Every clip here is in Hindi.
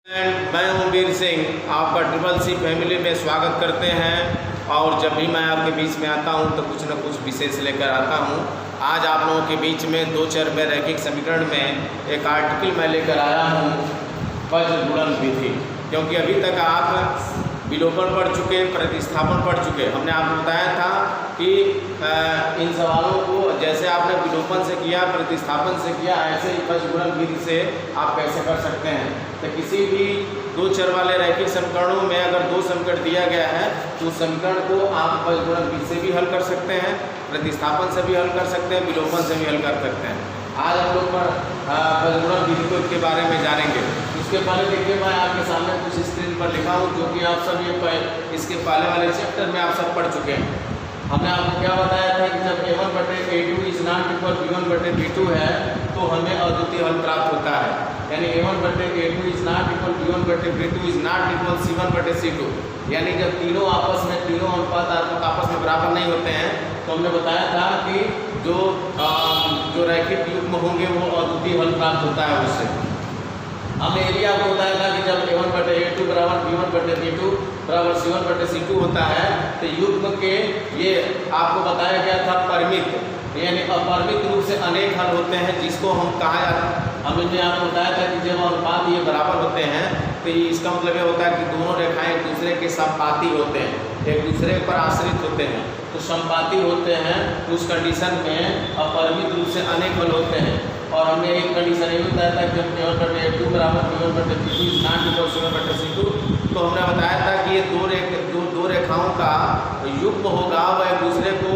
मैं हूं वीर सिंह, आपका ट्रिपल सी फैमिली में स्वागत करते हैं। और जब भी मैं आपके बीच में आता हूं तो कुछ न कुछ विशेष लेकर आता हूं। आज आप लोगों के बीच में दो चर में रैखिक समीकरण में एक आर्टिकल मैं लेकर आया हूं, वज्र गुणन विधि। क्योंकि अभी तक आप विलोपन पढ़ चुके, प्रतिस्थापन पढ़ चुके। हमने आपको बताया था कि इन सवालों को जैसे आपने विलोपन से किया, प्रतिस्थापन से किया, ऐसे ही वज्र गुणन विधि से आप कैसे कर सकते हैं। तो किसी भी दो चर वाले रैखिक समीकरणों में अगर दो समीकरण दिया गया है तो उस समीकरण को आप वज्र गुणन विधि से भी हल कर सकते हैं, प्रतिस्थापन से भी हल कर सकते हैं, विलोपन से भी हल कर सकते हैं। आज हम लोग वज्र गुणन विधि के बारे में जानेंगे। उसके पहले देखिए, मैं आपके सामने कुछ स्क्रीन पर लिखा हूँ जो कि आप सब इसके पहले वाले चैप्टर में आप सब पढ़ चुके हैं। हमने आपको क्या बताया था कि जब a1/a2 is not equal b1/b2 है तो हमें अद्वितीय हल प्राप्त होता है। यानी a1/a2 is not equal b1/b2 is not equal c1/c2। यानी जब तीनों आपस में, तीनों अनुपात आपस में बराबर नहीं होते हैं तो हमने बताया था कि जो रैखिक युग्म होंगे वो अद्वितीय हल प्राप्त होता है उससे। हमने ये भी आपको बताया था कि जब a1/a2 बराबर b1/b2 बराबर c1/c2 होता है तो युग्म के ये आपको बताया गया था परिमित, यानी अपरिमित रूप से अनेक हल होते हैं, जिसको हम कहा जाता। हमने आपको बताया था कि जब अनुपात ये बराबर होते हैं तो इसका मतलब ये होता है कि दोनों रेखाएं एक दूसरे के संपाती होते हैं, एक दूसरे पर आश्रित होते हैं। तो संपाती होते हैं उस कंडीशन में अपरिमित रूप से अनेक हल होते हैं। और हमने एक कंडीशन ये बताया था कि जब a1/a2 बराबर b1/b2 is not equal c1/c2 तो हमने बताया था कि ये दो रेखाओं का युग्म होगा वह एक दूसरे को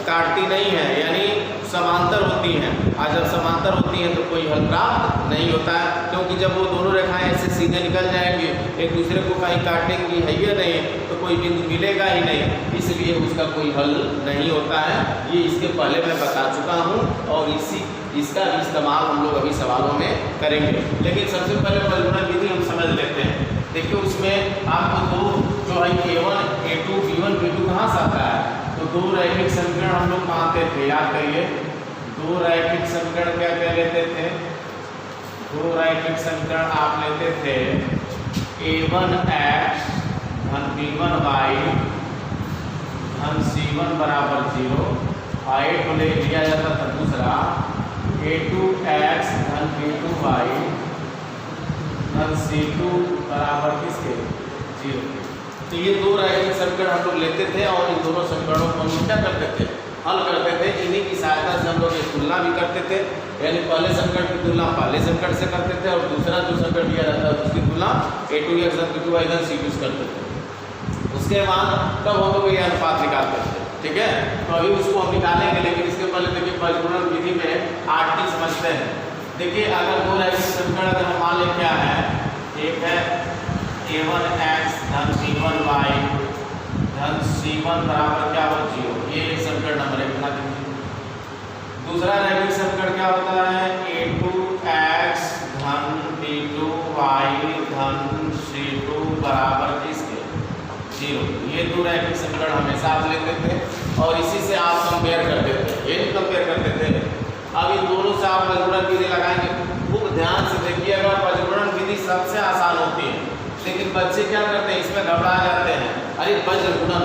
काटती नहीं है, यानी समांतर होती हैं। और जब समांतर होती हैं तो कोई हल प्राप्त नहीं होता है, क्योंकि जब वो दोनों रेखाएं ऐसे सीधे निकल जाएंगी, एक दूसरे को कहीं काटेंगी है या नहीं, तो कोई बिंदु मिलेगा ही नहीं, इसलिए उसका कोई हल नहीं होता है। ये इसके पहले मैं बता चुका हूँ और इसका इस्तेमाल हम लोग अभी सवालों में करेंगे। लेकिन सबसे पहले वज्र गुणन विधि हम समझ लेते हैं। देखिए, उसमें आपको दो जो है a1, a2, b1, b2 कहाँ से आता है? तो दो रैखिक समीकरण हम लोग मानते थे, याद करिए। दो रैखिक समीकरण क्या क्या लेते थे? दो रैखिक समीकरण आप लेते थे a1x धन b1y धन c1 बराबर 0, और एक को ले लिया जाता था दूसरा a2x धन b2y धन c2 बराबर किसके? 0। तो ये दो रैखिक समीकरण हम लोग लेते थे और इन दोनों समीकरणों को हम क्या करते थे? हल करते थे। इन्हीं की सहायता से हम लोग ये तुलना भी करते थे, यानी पहले समीकरण की तुलना पहले समीकरण से करते थे और दूसरा जो समीकरण दिया जाता है उसकी तुलना a2x धन b2y धन c2 से करते थे। उसके बाद तब हम लोग ये अनुपात निकालते थे, ठीक है। तो अभी उसको हम निकालेंगे, लेकिन इसके पहले देखिए वज्र गुणन विधि में आरटी समझते हैं। देखिए, अगर दो रैखिक समीकरण अगर हम मान लें क्या है, एक है a1x धन b1y धन c1 बराबर क्या हो 0, ये एक समीकरण नंबर 1 बना दीजिए। दूसरा रैखिक समीकरण क्या होता है? a2x धन b2y धन c2 बराबर किसके? 0। ये दो रैखिक समीकरण हमेशा आप लेते थे और इसी से आप कंपेयर करते थे, ये कंपेयर करते थे। अब इन दोनों से आप वज्र गुणन विधि लगाएंगे। खूब ध्यान से देखिएगा, वज्र गुणन विधि सबसे आसान होती है, लेकिन बच्चे क्या करते हैं, इसमें घबरा जाते हैं। अरे वज्र गुणन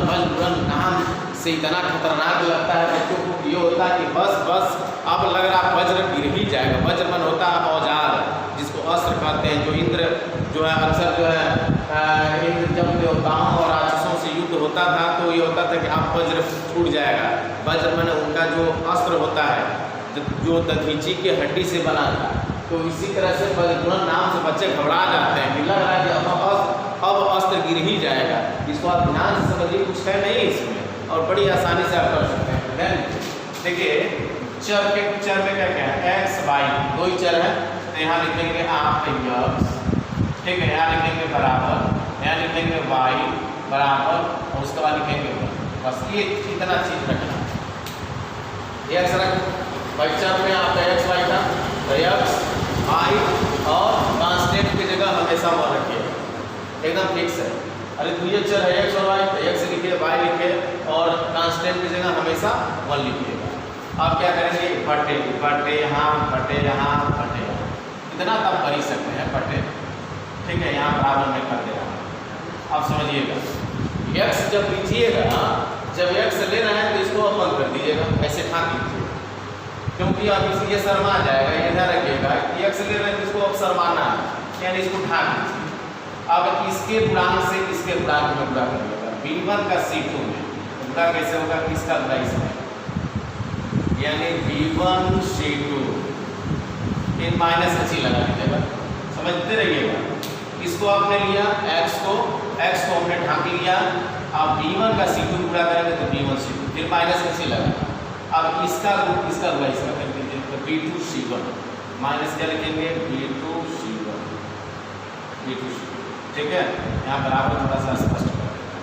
नाम से इतना खतरनाक लगता है बच्चों को। ये होता है कि बस अब लग रहा वज्र गिर ही जाएगा। वज्र मन होता है औजार, जिसको अस्त्र कहते हैं। जो इंद्र जो है अक्सर जो है इंद्र जब देवताओं और राक्षसों से युद्ध होता था तो ये होता था कि आप वज्र छूट जाएगा। वज्र मन उनका जो अस्त्र होता है जो दधीची के हड्डी से बना था। तो इसी तरह से वज्र गुणन नाम से बच्चे घबरा जाते हैं कि लग रहा है कि अब अस्त्र गिर ही जाएगा। इसको आप ध्यान से समझिए, कुछ है नहीं इसमें और बड़ी आसानी से आप कर सकते हैं। देखिए, चर में क्या क्या है? x y दो ही चर है, तो यहाँ लिखेंगे आप x, ठीक है। यहाँ लिखेंगे बराबर, यहाँ लिखेंगे y बराबर और उसके बाद लिखेंगे y। बस ये इतना चीज रखना। x रख, चर में आपका x y था तो x y और कांस्टेंट की जगह हमेशा 1 रखिए, एकदम फिक्स है। अरे दुइये चर है x और y, तो x लिखिए, y लिखिए और कांस्टेंट की जगह हमेशा 1 लिखिएगा। आप क्या करेंगे? बटे यहाँ, बटे यहाँ, बटे यहाँ, इतना तब कर ही सकते हैं बटे, ठीक है, यहाँ बराबर में कर दे रहा हूँ। अब समझिएगा, x जब लीजिएगा, जब x ले रहे हैं तो इसको अब बंद कर दीजिएगा, ऐसे ठाक लीजिए, क्योंकि अब इसलिए शर्मा जाएगा। ये ध्यान रखिएगा, x ले रहे हैं तो इसको अब शर्माना है, यानी इसको ठाक लीजिए। अब इसके गुणांक से इसके गुणांक में गुणा करिएगा। b1 का c2 में गुणा कैसे होगा, इसका गुणा इसमें, यानी b1 c2 फिर माइनस h लगा लीजिएगा, समझते रहिएगा। इसको आपने लिया x को हमने ढांक लिया। अब b1 का c2 गुणा करेंगे तो b1 c2 फिर माइनस h लगा। अब इसका गुणा इसका कर दीजिए तो b2 c1 माइनस क्या लिखेंगे, b2 c1, ठीक है। यहाँ बराबर थोड़ा सा स्पष्ट कर देते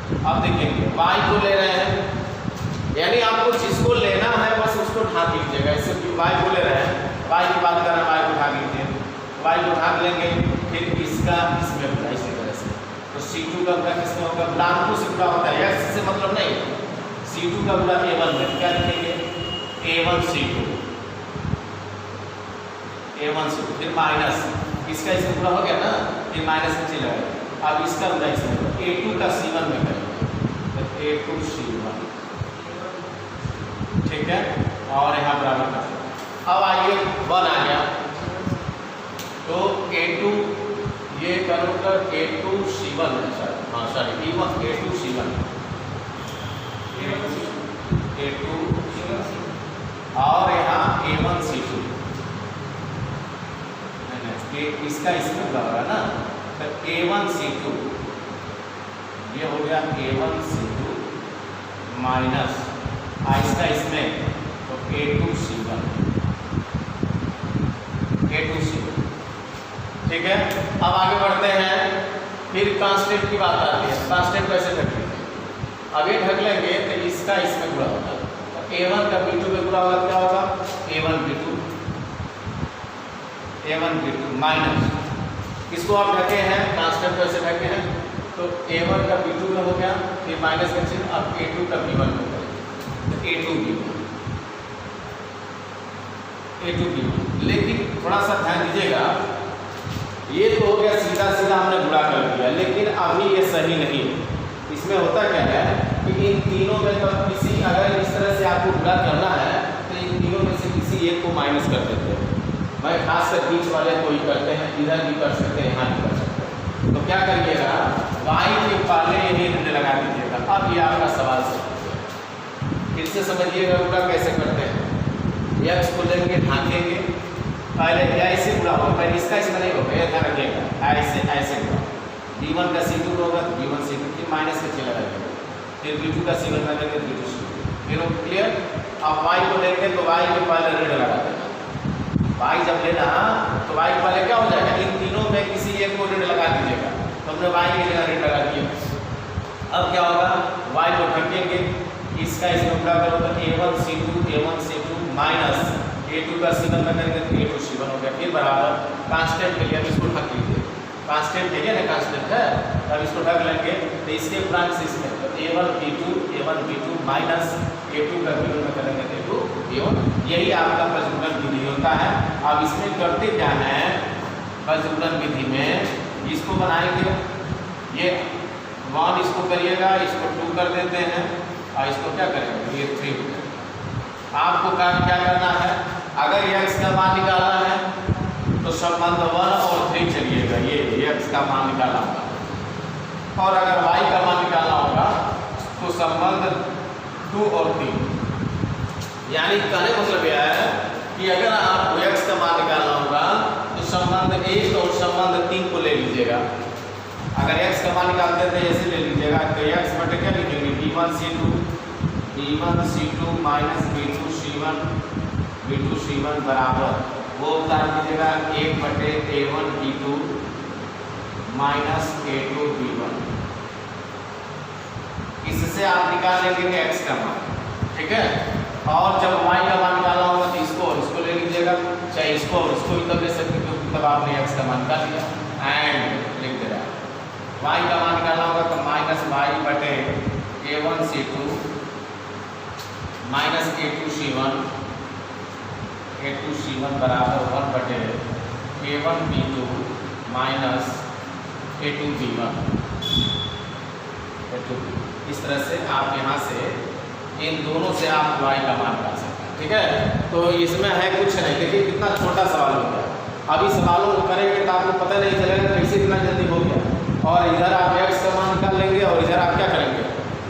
हैं। अब देखेंगे y को ले रहे हैं, यानी आपको जिसको लेना है बस उसको ढांक लीजिएगा। इससे y को ले रहे हैं, y की बात कर रहे हैं, y को ढांक लीजिए, y को ढांक लेंगे, फिर इसका इसमें होगा इसी तरह से। तो c2 का गुणा किसमें होगा, गुणांकों से गुणा होता है, x से मतलब नहीं। c2 का गुणा a1 में क्या लिखेंगे, a1 c2 फिर माइनस इसका इसमें गुणा हो गया ना, फिर माइनस h लगा। अब इसका गुणा इसमें a2 का c1 में करेंगे तो a2 c1, ठीक है। और यहाँ बराबर कर, अब आइए 1 आ गया तो a2 ये करूँगा a2 c1 है सर, हाँ सॉरी a2 c1 और यहाँ a1 c2, इसका इसमें गुणा होगा ना, तो a1 c2 ये हो गया a1 c2 माइनस इसका इसमें तो a2 c1, ठीक है। अब आगे बढ़ते हैं, फिर कांस्टेंट की बात आती है। कांस्टेंट कैसे ढक लेंगे, अब ये ढक लेंगे तो इसका इसमें गुणा होगा, तो a1 का b2 में गुणा होगा, क्या होगा a1 b2 माइनस इसको आप ढके हैं, कांस्टेंट कैसे ढके हैं, तो a1 का b2 में हो गया, फिर माइनस का चिन्ह, अब a2 का b1 में हो गया, a2 b1। लेकिन थोड़ा सा ध्यान दीजिएगा, ये तो हो गया सीधा हमने गुणा कर दिया, लेकिन अभी ये सही नहीं है। इसमें होता क्या है कि इन तीनों में तो किसी, अगर इस तरह से आपको गुणा करना है तो इन तीनों में से किसी एक को माइनस कर देते हैं। मैं खासकर बीच वाले को ही करते हैं, इधर भी कर सकते हैं, यहाँ भी कर सकते हैं। तो क्या करिएगा, y के पहले यही ऋण लगा दीजिएगा। अब ये आपका सवाल समझिए, फिर से समझिएगा गुणा कैसे करते हैं। x को लेंगे, ढांकेंगे, पहले ऐसे गुणा होगा, पहले इसका इसमें नहीं होगा, ये ध्यान रखिएगा, ऐसे गुणा। b1 का c2 होगा तो b1 c2 फिर माइनस का चिन्ह लगाएंगे, फिर b2 का c1 लगाएंगे तो b2 c2, फिर क्लियर। अब y को लेंगे तो y के पहले ऋण लगा देना। y जब लेना तो y के पहले क्या हो जाएगा, इन तीनों में किसी एक को ऋण लगा दीजिएगा, तो हमने y की जगह ऋण लगा दिया। अब क्या होगा, y को ढकेंगे, इसका इसमें गुणा करो तो a1 c2 माइनस a2 का c1 में करेंगे तो a2 c1 हो गया, फिर बराबर कांस्टेंट के लिए अब इसको ढक लीजिए। कांस्टेंट है ना, कांस्टेंट है, तब इसको ढक लेंगे तो इसके गुणांक से इसमें तो a1 b2 माइनस a2 का b1 में करेंगे तो a2 b1। यही आपका प्रजनन विधि होता है। अब इसमें करते क्या है, प्रजनन विधि में इसको बनाएंगे, ये 1 इसको करिएगा, इसको 2 कर देते हैं और इसको क्या करेंगे, ये 3 हो गया। आपको काम क्या करना है, अगर x का मान निकालना है तो संबंध 1 और 3 चलिएगा, ये x का मान निकालना होगा, और अगर y का मान निकालना होगा तो संबंध 2 और 3। यानी कहने मतलब यह है कि अगर आपको x का मान निकालना होगा तो संबंध 1 और संबंध 3 को ले लीजिएगा। अगर x का मान निकालते थे ऐसे ले लीजिएगा, तो x बटे क्या लिखेंगे, b1 c2 minus b2 c1 बराबर, वो उतार दीजिएगा 1 बटे a1 b2 minus a2 b1। इससे आप निकाल लेंगे कि x का मान, ठीक है। और जब y का मान निकालना होगा तो इसको और इसको ले लीजिएगा, चाहे इसको और इसको भी तब ले सकते हो, क्योंकि तब आपने x का मान निकाल लिया। एंड लिख दे रहा है y का मान निकालना होगा तो माइनस y बटे a1 c2 minus a2 c1 बराबर 1 बटे a1 b2 माइनस a2b1 इस तरह से आप यहाँ से इन दोनों से आप y का मान निकाल सकते हैं। ठीक है, तो इसमें है कुछ नहीं। देखिए कितना छोटा सवाल हो गया। अभी सवालों को करेंगे तो आपको पता नहीं चलेगा कैसे इतना जल्दी हो गया। और इधर आप x का मान निकाल लेंगे और इधर आप क्या करेंगे,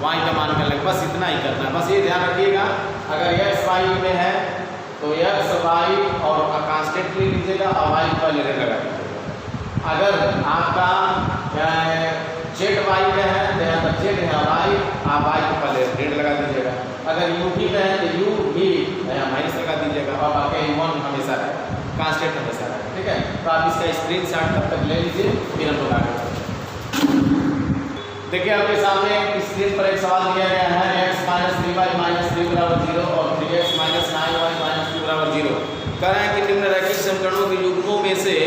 y का मान निकाल लेंगे। बस इतना ही करना है। बस ये ध्यान रखिएगा, अगर x y में है तो x y और कांस्टेंट ले लीजिएगा और y पहले लगा दीजिएगा। अगर आपका z y में है तो यहाँ पर z है y, आप y को पहले रेड लगा दीजिएगा। अगर u भी में है तो u भी यहाँ माइनस लगा दीजिएगा और बाकी 1 हमेशा है, कांस्टेंट हमेशा है। ठीक है, तो आप इसका स्क्रीनशॉट तब तक ले लीजिए, फिर हम लोग आगे। देखिए आपके सामने स्क्रीन पर एक सवाल दिया गया है, x माइनस 3y माइनस 3 बराबर 0 और 3x माइनस 9y माइनस 2 बराबर 0। कह रहे हैं कि निम्नलिखित समीकरणों के युग्मों में से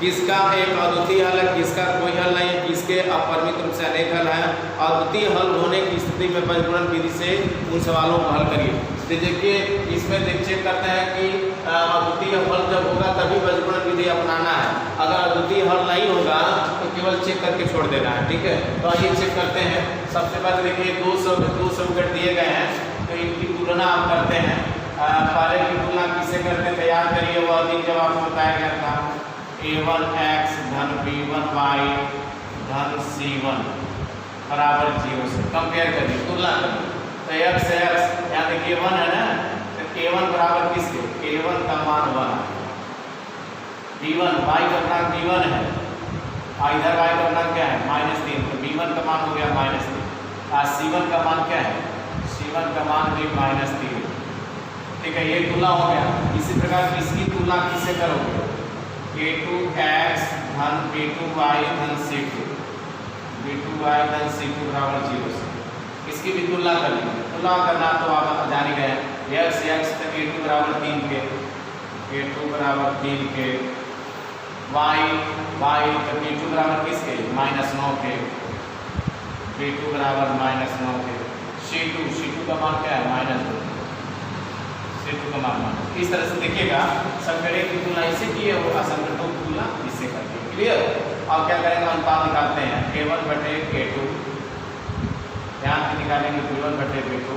किसका एक अद्वितीय हल है, किसका कोई हल नहीं, किसके अपरिमित रूप से अनेक हल है। अद्वितीय हल होने की स्थिति में पंचगुणन विधि से उन सवालों को हल करिए। तो देखिए इसमें चेक करते हैं कि अद्वितीय हल जब होगा तभी पंचगुणन विधि अपनाना है। अगर अद्वितीय हल नहीं होगा तो केवल चेक करके छोड़ देना है। ठीक है, तो आइए चेक करते हैं। सबसे पहले देखिए दो समीकरण दिए गए हैं, तो इनकी तुलना आप करते हैं। पहले की तुलना किससे करते हैं, तैयार करिए। वह दिन जब आपको बताया गया था a1x धन b1y धन c1 बराबर 0 से कंपेयर करिए, तुलना करिए। तो x से x यहाँ देखिए 1 है ना, तो a1 बराबर किसके, a1 का मान 1 है, b1 y का गुणांक b1 है और इधर y का गुणांक क्या है -3, तो b1 का मान हो गया -3 और c1 का मान क्या है, c1 का मान भी -3। ठीक है, ये तुलना हो गया। इसी प्रकार इसकी तुलना किससे करोगे, a2x धन b2y धन c2 धन c2 बराबर 0 से इसकी भी तुलना कर लीजिए। तुलना करना तो आप जान ही गए, x तो a2 बराबर 3 के, a2 बराबर 3 के, y तो b2 बराबर किसके -9 के, b2 बराबर -9 के, c2 का मान क्या है -2, c2 का मान इस तरह से देखिएगा। संकरे की तुलना इससे की है, वो असंकटों की तुलना इससे करती है। क्लियर। अब क्या करेंगे, अनुपात निकालते हैं a1 बटे a2, यहाँ पे निकालेंगे b1 बटे b2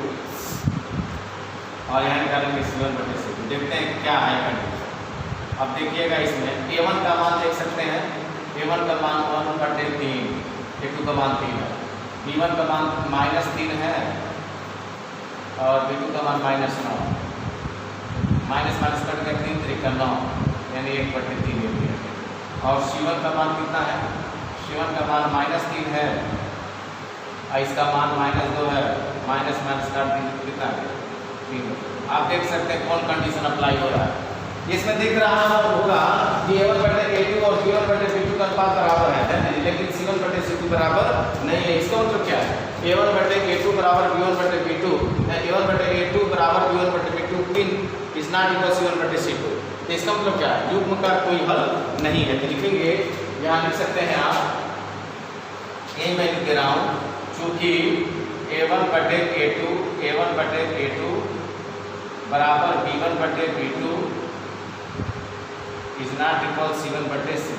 और यहाँ निकालेंगे c1 बटे c2। देखते हैं क्या है कंडीशन। अब देखिएगा इसमें a1 का मान देख सकते हैं, a1 का मान 1 बटे 3, a2 का मान 3 है, b1 का मान -3 है और b2 का मान -9, माइनस कट कर 3 3 9 यानी 1 बटे 3 ये भी है। और c1 का मान कितना है, c1 का मान -3 है और इसका मान -2 है, माइनस काट कितना है 3। आप देख सकते हैं कौन कंडीशन अप्लाई हो रहा है। इसमें दिख रहा होगा कि a1 बटे a2 और b1 बटे b2 का अनुपात बराबर है, लेकिन c1 बटे c2 बराबर नहीं है। इसका मतलब क्या है, a1 बटे a2 बराबर b1 बटे b2, a1 बटे a2 बराबर b1 बटे b2 is not equal c1 बटे c2। तो इसका मतलब क्या है, युग्म का कोई हल नहीं है। तो लिखेंगे, यहाँ लिख सकते हैं आप, ए मैं लिख दे रहा हूँ, चूंकि a1 बटे a2 बराबर b1 बटे b2 is not equal c1 बटे c2।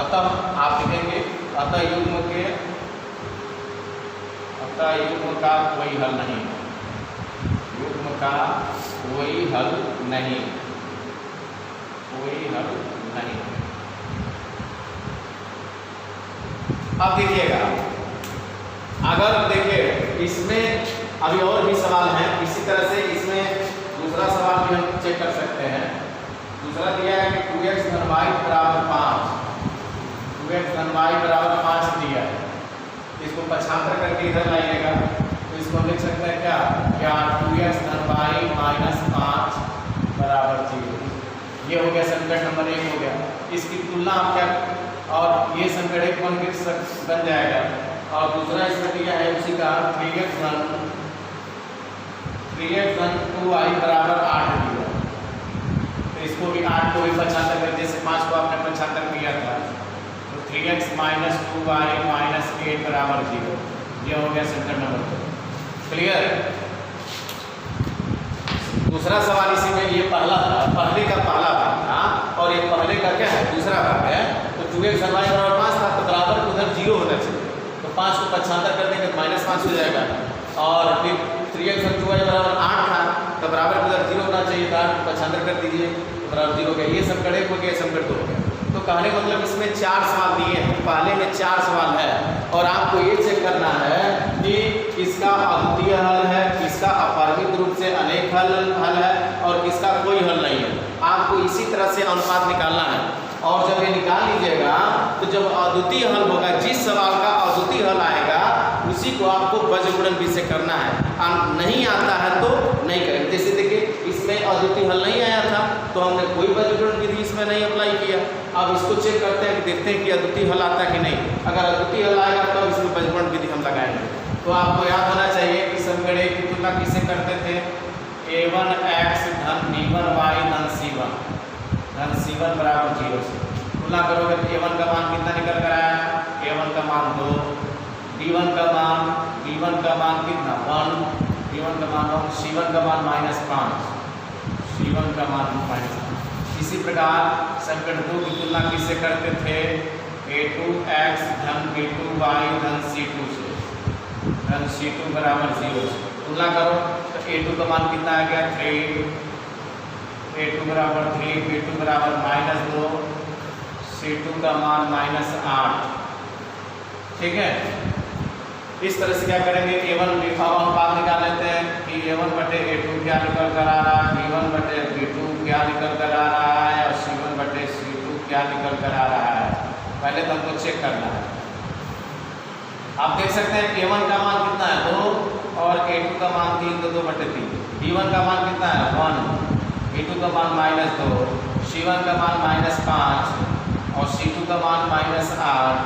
अतः आप लिखेंगे अतः युग्म का कोई हल नहीं है, युग्म का कोई हल नहीं। अब देखिएगा, अगर देखिए इसमें अभी और भी सवाल हैं इसी तरह से। इसमें दूसरा सवाल भी हम चेक कर सकते हैं। दूसरा दिया है कि 2x धन y बराबर 5, 2x धन y बराबर 5 दिया है। इसको पक्षांतर करके इधर लाइएगा तो इसको लिख सकते हैं क्या, 2x धन y माइनस 5 बराबर 0। ये हो गया समीकरण नंबर 1 हो गया। इसकी तुलना आप क्या, और ये समीकरण 1 बन जाएगा। और दूसरा इसमें दिया है उसी का 3x धन 2y बराबर 8 दिया। तो इसको भी 8 को भी पक्षांतर कर, जैसे 5 को आपने पक्षांतर किया था, तो 3x माइनस 2y माइनस 8 बराबर 0। ये हो गया समीकरण नंबर 2। क्लियर। दूसरा सवाल इसी में, ये पहला था, पहले का पहला भाग था और ये पहले का क्या है, दूसरा भाग है। तो 2x 2x धन y बराबर 5 था, तो बराबर उधर 0 होना चाहिए, तो 5 को पक्षांतर कर देंगे तो -5 हो जाएगा। और फिर 3x धन 2y बराबर 8 था, तो बराबर उधर 0 होना चाहिए था, 8 को पक्षांतर कर दीजिए तो बराबर 0 हो गया। ये समीकरण 1 हो गया, समीकरण 2 हो गया। तो कहने का मतलब इसमें 4 सवाल दिए हैं, पहले में 4 सवाल है और आपको ये चेक करना है कि किसका अद्वितीय हल है, किसका अपरिमित रूप से अनेक हल है और किसका कोई हल नहीं है। आपको इसी तरह से अनुपात निकालना है और जब ये निकाल लीजिएगा तो जब अद्वितीय हल होगा, जिस सवाल का अद्वितीय हल आएगा उसी को आपको वज्रगुणन विधि से करना है। नहीं आता है तो नहीं करेंगे। जैसे देखिए इसमें अद्वितीय हल नहीं आया था तो हमने कोई वज्रगुणन विधि इसमें नहीं अप्लाई किया। अब इसको चेक करते हैं कि देखते हैं कि अद्वितीय हल आता है कि नहीं। अगर अद्वितीय हल आएगा तो इसमें वज्रगुणन विधि हम लगाएंगे। तो आपको याद होना चाहिए कि समीकरण 1 की तुलना किससे करते थे, a1x धन b1y धन c1 बराबर 0 से तुलना करोगे तो a1 का मान कितना निकल कर आया, a1 का मान 2, b1 का मान कितना 1, b1 का मान 1, c1 का मान -5। इसी प्रकार समीकरण 2 की तुलना किससे करते थे, a2x धन b2y धन c2 से, धन c2 बराबर 0 से तुलना करो तो a2 का मान कितना आ गया 3, a2 बराबर 3, b2 बराबर -2, c2 का मान -8। ठीक है, इस तरह से क्या करेंगे, a1 अनुपात निकाल लेते हैं कि a1 बटे a2 क्या निकल कर आ रहा है, b1 बटे b2 क्या निकल कर आ रहा है और c1 बटे c2 क्या निकल कर आ रहा है। पहले तो हमको चेक करना है। आप देख सकते हैं a1 का मान कितना है 2 और a2 का मान 3, तो 2 बटे 3। b1 का मान कितना है 1, b2 का मान -2, c1 का मान -5 और c2 का मान -8,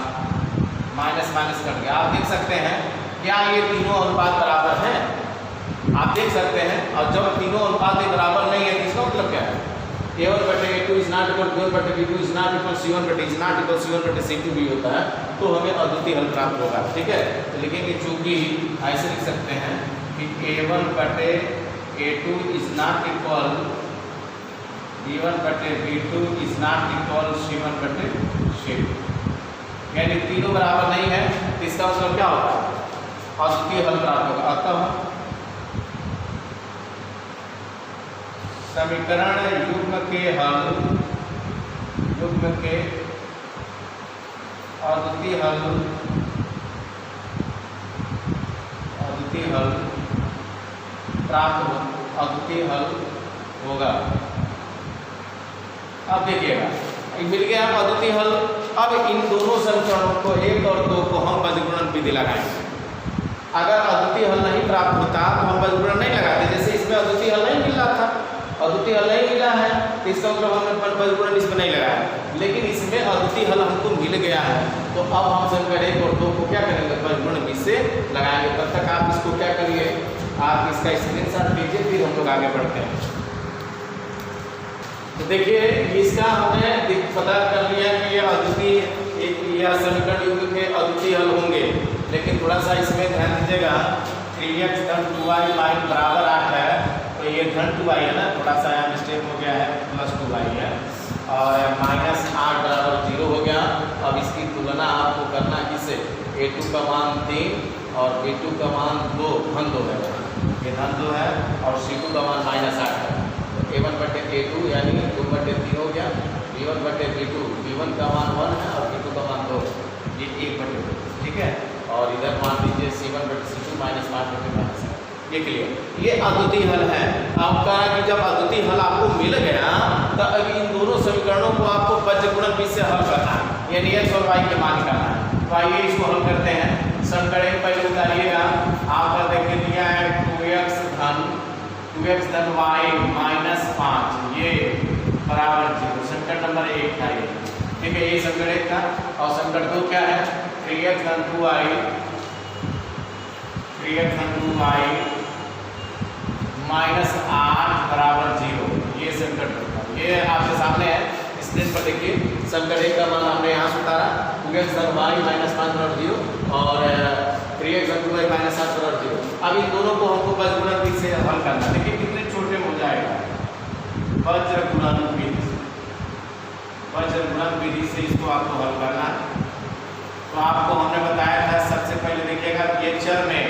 माइनस कट गया। आप देख सकते हैं क्या ये तीनों अनुपात बराबर हैं, आप देख सकते हैं। और जब तीनों अनुपात बराबर नहीं है तो इसका मतलब क्या है, a1 बटे a2 is not equal b1 बटे b2 is not equal c1 बटे इज नॉट इक्वल c1 बटे c2 भी होता है, तो हमें अद्वितीय हल प्राप्त होगा। ठीक है, तो लिखेंगे चूंकि ऐसे लिख सकते हैं कि a1 बटे a2 is not equal b1 बटे b2 is not equal c1 बटे c2, यानी तीनों बराबर नहीं है तो इसका मतलब क्या होता है, अद्वितीय हल प्राप्त होगा। अतः समीकरण युग्म के अद्वितीय हल होगा। अब देखिएगा मिल गया अद्वितीय हल। अब इन दोनों समीकरणों को 1 और 2 को हम वज्रगुणन विधि लगाएंगे। अगर अद्वितीय हल नहीं प्राप्त होता तो हम वज्रगुणन नहीं लगाते। जैसे इसमें अद्वितीय हल नहीं मिल रहा था, अद्वितीय हल नहीं मिला है तो इसका मतलब हमने वज्रगुणन इसमें नहीं लगाया, लेकिन इसमें अद्वितीय हल हमको मिल गया है तो अब हम समीकरण 1 और 2 को क्या करेंगे, वज्रगुणन विधि से लगाएंगे। तब तक आप इसको क्या करिए, आप इसका स्क्रीनशॉट लीजिए, फिर हम लोग आगे बढ़ते हैं। तो देखिए इसका हमने पता कर लिया कि ये अद्वितीय या समीकरण युग्म के अद्वितीय हल होंगे, लेकिन थोड़ा सा इसमें ध्यान दीजिएगा 3x धन 2y बराबर 8 है, तो ये धन 2y है ना, थोड़ा सा यहाँ मिस्टेक हो गया है, प्लस 2y है और -8 बराबर 0 हो गया। अब इसकी तुलना आपको करना किससे, a2 का मान 3 और b2 का मान 2, धन 2 है, ये धन 2 है और c2 का मान -8 है। a1 बटे a2 यानी 2 बटे 3 हो गया, b1 बटे b2, b1 का मान 1 है और b2 का मान 2, ये 1 बटे 2। ठीक है, और इधर मान लीजिए c1 बटे c2 -5 बटे -7। ये क्लियर, ये अद्वितीय हल है। अब कहा कि जब अद्वितीय हल आपको मिल गया तो अब इन दोनों समीकरणों को आपको वज्रगुणन विधि से हल करना है, यानी x और y के मान निकालना है। तो आइए इसको हल करते हैं। समीकरण पहले उतारिएगा, आपका देखिए दिया है 2x धन y -5 ये बराबर 0, समीकरण नंबर 1 था ये। ठीक है, ये समीकरण 1 था। और समीकरण 2 क्या है, 3x धन 2y -8 बराबर 0, ये समीकरण 2 था। ये आपके सामने है स्क्रीन पर, देखिए समीकरण 1 का मान हमने यहाँ से उतारा, 2x धन y -5 बराबर 0 और 3x धन 2y -7 बराबर 0। अब इन दोनों को हमको वज्रगुणन विधि से हल करना है। देखिए कितने छोटे हो जाएगा, वज्रगुणन विधि। वज्रगुणन विधि से इसको आपको हल करना है। तो आपको हमने बताया था, सबसे पहले देखिएगा ये चर में,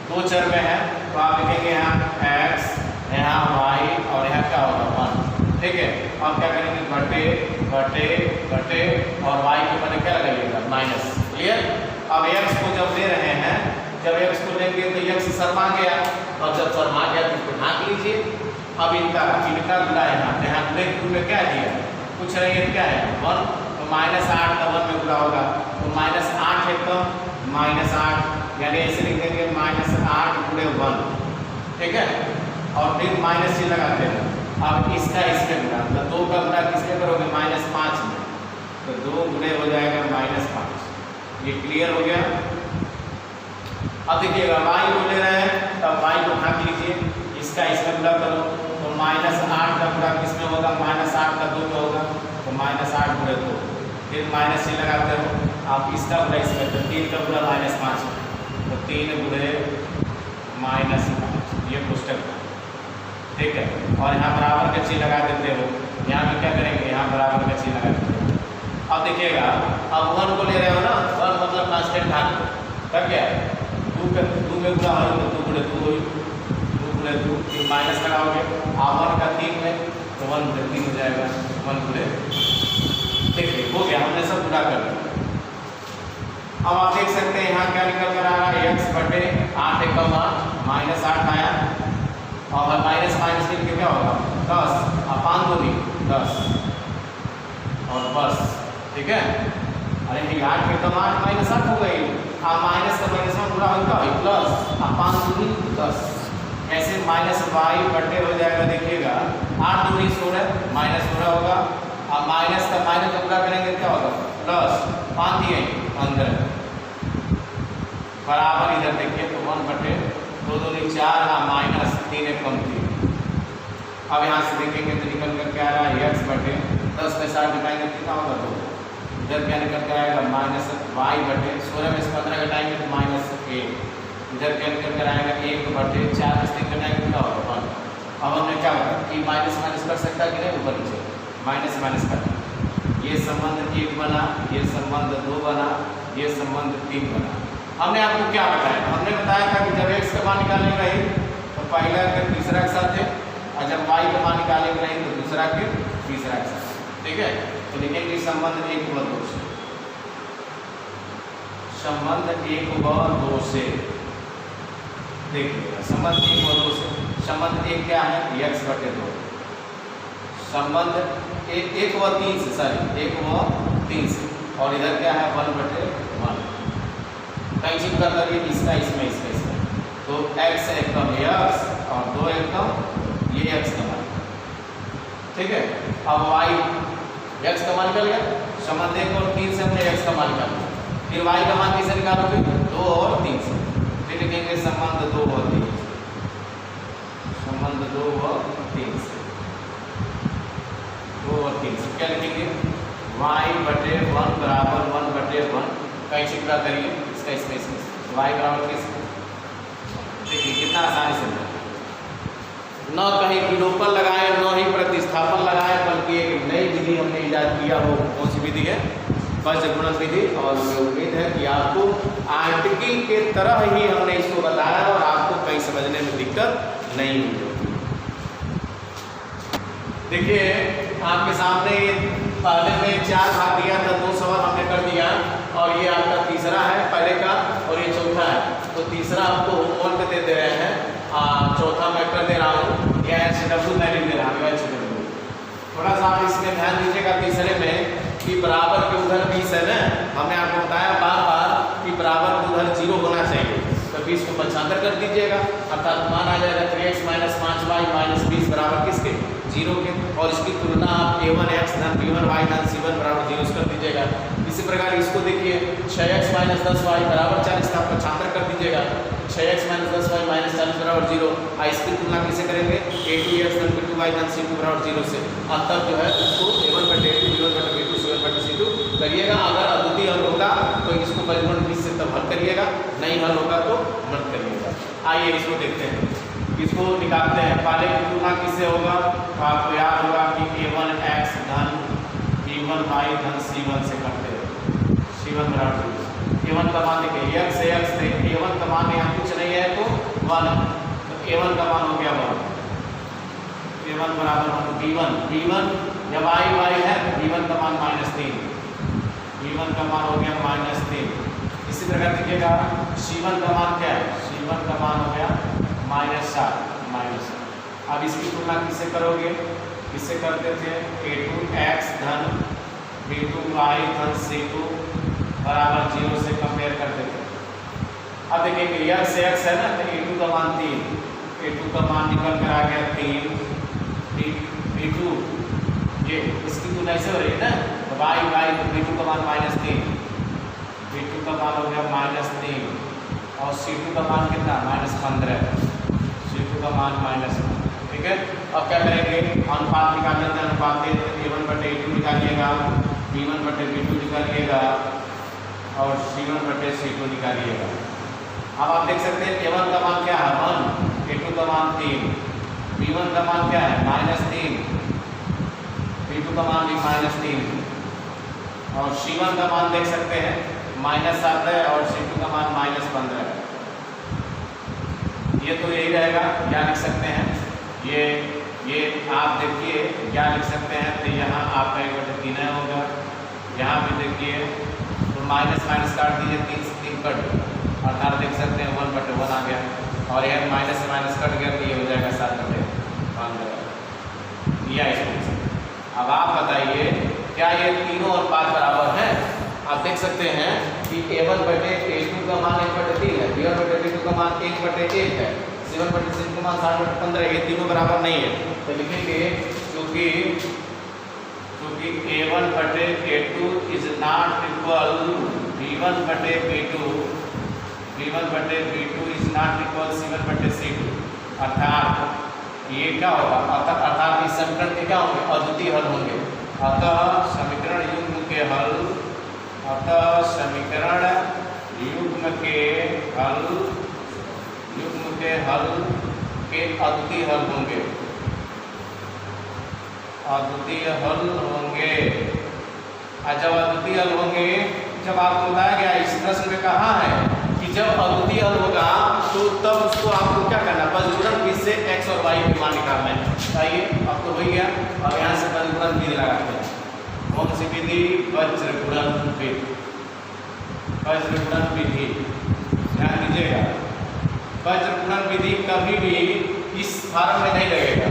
दो चर में है, तो आप लिखेंगे यहाँ x, यहाँ y और यहाँ क्या होगा 1, ठीक है। अब क्या करेंगे घटे घटे घटे और y के ऊपर क्या लगाइएगा माइनस, क्लियर। अब x को जब ले रहे हैं, जब x को लेंगे तो x शर्मा गया, और जब शर्मा गया तो इसको ढांक लीजिए। अब इनका गुणा यहाँ ब्रेक में क्या दिया, कुछ नहीं है, क्या है 1, तो -8 का 1 में गुणा होगा, तो -8 है तो -8, यानी ऐसे लिख देंगे -8 गुणे 1, ठीक है। और फिर माइनस से लगाते हैं। अब इसका इसमें गुणा, तो 2 का गुणा किसमें करोगे -5 में, तो 2 गुणे हो जाएगा -5। ये क्लियर हो गया। अब देखिएगा y को ले रहे हैं, तब y को ढांक लीजिए, इसका इसमें गुणा करो, तो -8 का गुणा किसमें होगा, -8 का 2 में होगा, तो -8 गुणे 2, फिर माइनस से लगाते हो। आप इसका गुणा इसमें, तो 3 का गुणा -5, तो 3 गुणे -5, ये पुस्तक, ठीक है। और यहाँ बराबर का चिन्ह लगा देते हो, यहाँ भी क्या करेंगे, यहाँ बराबर का चिन्ह लगा देते हो। अब देखिएगा, अब 1 को ले रहे हो ना, 1 मतलब कांस्टेंट ढांक दो, तब क्या है 2 में गुणा हो तो 2 गुणे 2 हुई, 2 गुणे 2, फिर माइनस लगाओगे, आप 1 का 3 में, तो 1 गुणे 3 हो जाएगा, 1 गुणे, देखिए हो गया, हमने सब गुणा कर दिया। अब आप देख सकते हैं यहाँ क्या निकल कर आ रहा है, x बटे 8 एकम 8, -8 आया, और माइनस माइनस के क्या होगा 10, अपान 2 10, और बस, ठीक है। अरे ये 8 एकम 8 -8 हो गई, माइनस का माइनस में पूरा होगा प्लस, अपान 2 10, ऐसे -y बटे हो जाएगा, देखिएगा 8 2 16 माइनस पूरा होगा, अब माइनस का माइनस पूरा करेंगे क्या होगा प्लस, 5 दिए 15 बराबर, इधर देखिए तो 1 बटे 2 2 4 -3 एकम 3। अब यहाँ से देखेंगे तो निकल कर क्या आ रहा है, x बटे 10 में 60 घटाएंगे कितना होगा 2, इधर क्या निकल कर आएगा -y बटे 16 में 15 घटाएंगे तो -1, इधर क्या निकल कर आएगा 1 बटे 4 में 3 घटाएंगे कितना होगा 1। अब हमने क्या होगा कि माइनस माइनस कर सकता कि नहीं, ऊपर नीचे माइनस माइनस कर, ये संबंध 1 बना, ये संबंध 2 बना, ये संबंध 3 बना। हमने आपको क्या बताया, हमने बताया था कि जब x का मान निकालेगा ही तो पहला के तीसरा के साथ है, और जब y का मान निकालेगा नहीं तो दूसरा के तीसरा के साथ, ठीक है। तो लिखेंगे संबंध 1 व 2 से, संबंध 1 व 2 से, देखिएगा संबंध 1 व 2 से, संबंध 1 क्या है x बटे 2, संबंध 1 व 3 से, सॉरी 1 व 3 से, और इधर क्या है 1 बटे 1, कहीं चिप कर करिए इसका इसमें इसका इसमें, तो x एकम x और 2 एकम ये x का मान, ठीक है। अब y x का मान निकल गया, संबंध 1 और 3 से हमने x का मान निकाला, फिर y का मान किसे निकालोगे 2 और 3 से, फिर लिखेंगे संबंध 2 और 3, संबंध 2 और 3 से, 2 और 3 से क्या लिखेंगे y बटे 1 बराबर 1 बटे 1, कहीं चिपका करिए इसका इसमें इसमें, y बराबर किस, देखिए कितना आसानी से, न कहीं विलोपन लगाए न ही प्रतिस्थापन लगाए, बल्कि एक नई विधि हमने इजाद किया हो, कौन सी विधि है, वज्रगुणन विधि। और मुझे उम्मीद है कि आपको आर्टिकल के तरह ही हमने इसको बताया और आपको कहीं समझने में दिक्कत नहीं हुई। देखिए आपके सामने पहले में 4 भाग दिया था, 2 सवाल हमने कर दिया, और ये आपका तीसरा है पहले का, और ये चौथा है, तो तीसरा आपको होमवर्क दे रहे हैं, चौथा मैं कर दे रहा हूँ, या HW मैं लिख दे रहा हूँ HW। थोड़ा सा आप इसमें ध्यान दीजिएगा तीसरे में कि बराबर के उधर 20 है ना, हमने आपको बताया बार बार कि बराबर के उधर 0 होना चाहिए, तो 20 को 75 कर दीजिएगा, अर्थात मान आ जाएगा 3x - 5y - 20 बराबर किसके 0 के, और इसकी तुलना आप a1x धन b1 y धन c1 बराबर 0 कर दीजिएगा। इसी प्रकार इसको देखिए 6x - 10y बराबर 40 का 75 कर दीजिएगा, 6x - 10y - 40 बराबर 0, इसकी तुलना किसे करेंगे a2x धन b2y धन c2 बराबर 0 से, अब तक जो है उसको a1 बटे a2 b1 बटे b2 c1 बटे c2 करिएगा। अगर अद्वितीय हल होगा तो इसको परिमाण 20 से तब हल करिएगा, नहीं हल होगा तो मत करिएगा। आइए इसको देखते हैं, इसको निकालते हैं। पहले की तुलना किससे होगा, तो आपको याद होगा कि a1x धन b1 C1 बाई धन C1 से करते हैं, C1 बराबर A1 का मान देखिए x से x थे, A1 का मान यहाँ कुछ नहीं है तो 1, तो A1 का मान हो गया 1, A1 बराबर B1 जब I है तो B1 का मान -3, B1 का मान हो गया -3। इसी प्रकार देखिएगा C1 का मान क्या है, C1 का मान हो गया -7। अब इसकी तुलना किससे करोगे, किससे करते थे, A2x धन B2y धन C2 बराबर 0 से कंपेयर करते थे। अब देखिए x से x है ना, तो A2 का मान 3, A2 का मान निकल कर आ गया 3, B2 ये इसकी तुलना ऐसे हो रही है ना, तो y B2 का मान -3, B2 का मान हो गया -3 और C2 का मान कितना -15, C2 का मान -1, ठीक है। अब क्या करेंगे, अनुपात निकालने हैं, अनुपात A1/A2 निकालिएगा, B1/B2 निकालिएगा और C1/C2 निकालिएगा। अब आप देख सकते हैं A1 का मान क्या है 1, A2 का मान 3, B1 का मान क्या है -3, B2 का मान भी -3 और C1 का मान देख सकते हैं -7 है और C2 का मान -15 है। ये तो यही रहेगा, क्या लिख सकते हैं, ये आप देखिए क्या लिख सकते हैं, तो यहाँ आपका 1/3 होगा, यहाँ भी देखिए तो माइनस काट दीजिए, 3 से 3 कट अर्थात देख सकते हैं 1/1 आ गया और यह माइनस से माइनस कट गया तो ये हो जाएगा 7/1 या इसको। अब आप बताइए क्या ये तीनों अनुपात बराबर हैं? आप देख सकते हैं कि A1/A2 का मान 1/3 है, B1/B2 का मान 1/1 है, C1/C2 का मान 7/15 है, ये तीनों बराबर नहीं है। तो लिखेंगे क्योंकि A1/A2 is not equal B1/B2 is not equal C1/C2, अर्थात ये क्या होगा, अर्थात इस समीकरण के क्या होंगे, अद्वितीय हल होंगे। अतः समीकरण युग्म के हल के अद्वितीय हल होंगे, और जब अद्वितीय हल होंगे, जब आपको बताया गया इस प्रश्न में कहा है कि जब अद्वितीय हल होगा तो तब उसको आपको क्या करना, बजगुणन विधि से x और y की मान निकालना है। आइए अब तो हो गया, अब यहाँ से बजगुणन विधि लगाते हैं। कौन सी विधि, वज्रगुणन विधि, ध्यान दीजिएगा। वज्रगुणन विधि कभी भी इस फॉर्म में नहीं लगेगा।